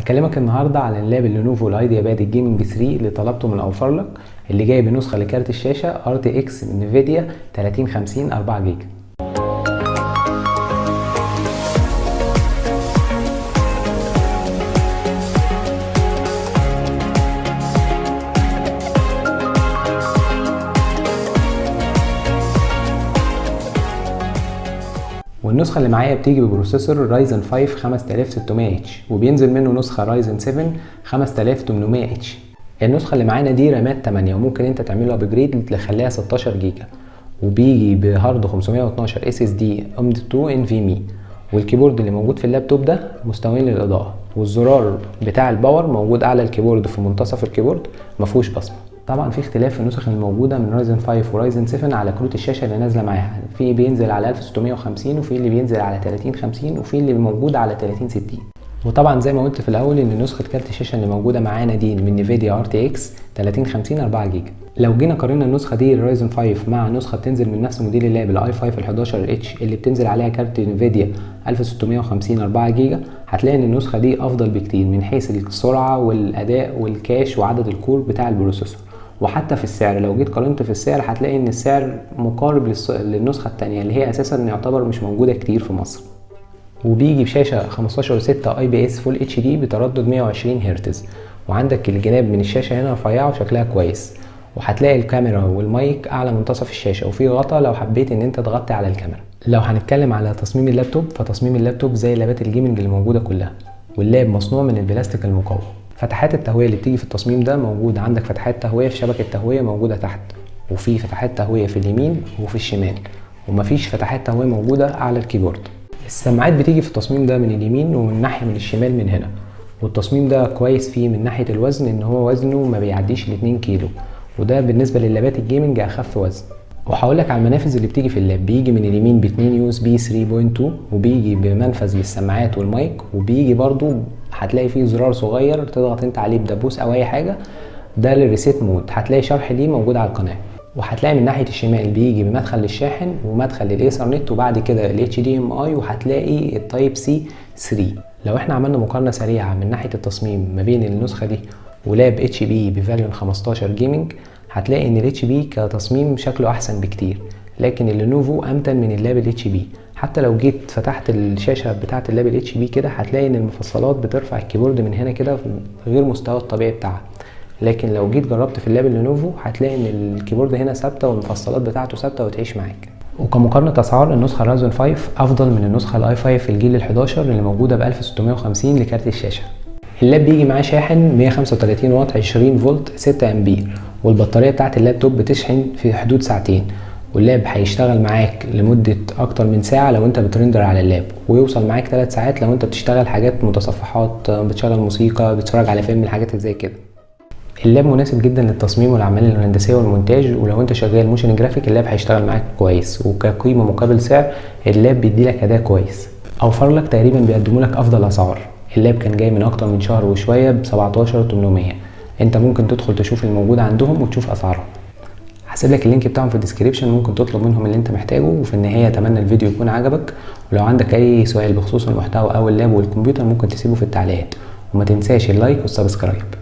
هكلمك النهارده على اللاب اللينوفو الايديا باد الجيمنج 3 اللي طلبته من اوفر لك، اللي جاي بنسخه لكارت الشاشه RTX من نفيديا 3050 4 جيجا. والنسخة اللي معايا بتيجي ببروسيسور رايزن 5 5600H، وبينزل منه نسخة رايزن 7 5800H. النسخة اللي معانا دي رامات 8، وممكن انت تعمله ابجريد تخليها 16 جيجا، وبيجي بهارد 512 SSD AMD 2 NVMe. والكيبورد اللي موجود في اللابتوب ده مستويين للإضاءة، والزرار بتاع الباور موجود اعلى الكيبورد في منتصف الكيبورد، مفهوش بصمة. طبعا في اختلاف في النسخ الموجوده من رايزن 5 ورايزن 7 على كروت الشاشه اللي نازله معاها، في بينزل على 1650 وفي اللي بينزل على 3050 وفي اللي موجود على 3060. وطبعا زي ما قلت في الاول ان نسخه كارت الشاشه اللي موجوده معانا دي من نفيديا RTX 3050 4 جيجا. لو جينا قارنا النسخه دي رايزن 5 مع نسخه بتنزل من نفس موديل اللاب الاي 5 ال 11H اللي بتنزل عليها كارت نفيديا 1650 4 جيجا، هتلاقي ان النسخه دي افضل بكتير من حيث السرعه والاداء والكاش وعدد الكور بتاع البروسيسور. وحتى في السعر لو جيت قارنت في السعر هتلاقي ان السعر مقارب للنسخه الثانيه اللي هي اساسا يعتبر مش موجوده كتير في مصر. وبيجي بشاشه 15.6 IPS فول HD بتردد 120 هرتز، وعندك الجناب من الشاشه هنا رفيعه وشكلها كويس، وهتلاقي الكاميرا والمايك اعلى منتصف الشاشه، وفي غطا لو حبيت ان انت تغطي على الكاميرا. لو هنتكلم على تصميم اللابتوب فتصميم اللابتوب زي لابات الجيمنج اللي موجوده كلها، واللاب مصنوع من البلاستيك المقوى. فتحات التهويه اللي بتيجي في التصميم ده موجوده، عندك فتحات تهويه في شبكه تهويه موجوده تحت، وفي فتحات تهويه في اليمين وفي الشمال، ومفيش فتحات تهويه موجوده على الكيبورد. السماعات بتيجي في التصميم ده من اليمين ومن ناحيه من الشمال من هنا. والتصميم ده كويس فيه من ناحيه الوزن ان هو وزنه ما بيعديش ال 2 كيلو، وده بالنسبه لللابات الجيمنج اخف وزن. وهقول لك على المنافذ اللي بتيجي في اللاب. بيجي من اليمين ب2 USB 3.2، وبيجي بمنفذ للسماعات والمايك، وبيجي برضو هتلاقي فيه زرار صغير تضغط انت عليه بدبوس او اي حاجه، ده للريسيت مود، هتلاقي شرح ليه موجود على القناه. وهتلاقي من ناحيه الشمال بيجي بمدخل للشاحن ومدخل للايثرنت، وبعد كده ال HDMI، وهتلاقي التايب سي 3. لو احنا عملنا مقارنه سريعه من ناحيه التصميم ما بين النسخه دي ولاب HP بفاليون 15 جيمنج، هتلاقي ان ال HP كتصميم شكله احسن بكتير، لكن اللينوفو امتن من اللاب ال HP. حتى لو جيت فتحت الشاشه بتاعه اللاب ال HP كده هتلاقي ان المفصلات بترفع الكيبورد من هنا كده غير مستوى الطبيعي بتاعها، لكن لو جيت جربت في اللاب اللينوفو هتلاقي ان الكيبورد هنا ثابته والمفصلات بتاعته ثابته وتعيش معاك. وكمقارنه اسعار، النسخه رايزن 5 افضل من النسخه الاي 5 الجيل ال11 اللي موجوده ب 1650 لكارت الشاشه. اللاب بيجي معاه شاحن 135 واط 20 فولت 6 امبير، والبطاريه بتاعه اللابتوب بتشحن في حدود ساعتين، واللاب هيشتغل معاك لمده اكتر من ساعه لو انت بترندر على اللاب، ويوصل معاك 3 ساعات لو انت بتشتغل حاجات متصفحات، بتشغل موسيقى، بتتفرج على فيلم، الحاجات زي كده. اللاب مناسب جدا للتصميم والاعمال الهندسيه والمونتاج، ولو انت شغال موشن جرافيك اللاب هيشتغل معاك كويس، وكقيمه مقابل سعر اللاب بيديلك اداء كويس. اوفر لك تقريبا بيقدموا لك افضل اسعار. اللاب كان جاي من اكتر من شهر وشويه ب 17800، انت ممكن تدخل تشوف الموجود عندهم وتشوف اسعارهم. هسيب لك اللينك بتاعهم في الديسكريبشن، ممكن تطلب منهم اللي انت محتاجه. وفي النهايه اتمنى الفيديو يكون عجبك، ولو عندك اي سؤال بخصوص المحتوى او اللاب والكمبيوتر ممكن تسيبه في التعليقات، وما تنساش اللايك والسبسكرايب.